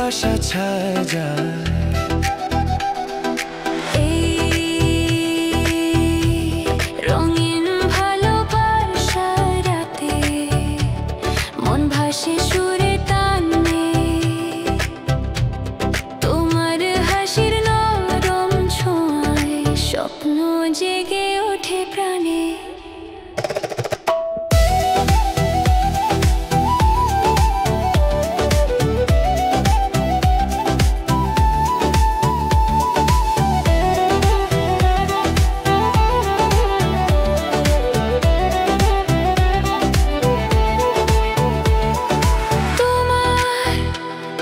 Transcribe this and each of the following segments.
ভালোবাসা ছায় যায়। রঙিন ভালোবাসা রাতে মন ভাসে সুরে টানে, তোমার হাসির নরম ছোঁয়ায় স্বপ্ন জেগে ওঠে প্রাণে।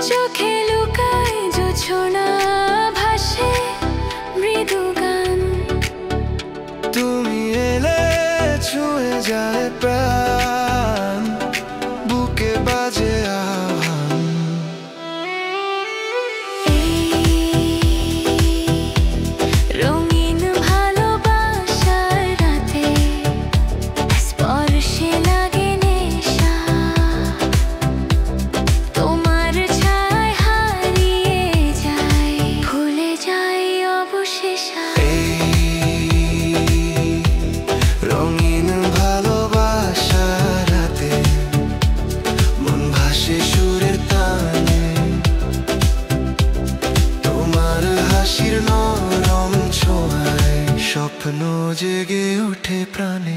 চোখে লুকায় জোছনা, ভাসে মৃদু গান। তুমি এলে ছুঁয়ে যায় প্রাণ, বুকে বাজে আহ্বান। রঙিন ভালোবাসা রাতে স্পর্শে লাগে নেশা, তোমার ছায় হারিয়ে যায়, ভুলে যায় অবশেষে। রঙিন ভালোবাসা রাতে মন ভাসে সুরের টানে, তোমার হাসির নরম ছোঁয়ায় স্বপ্ন জেগে ওঠে প্রাণে।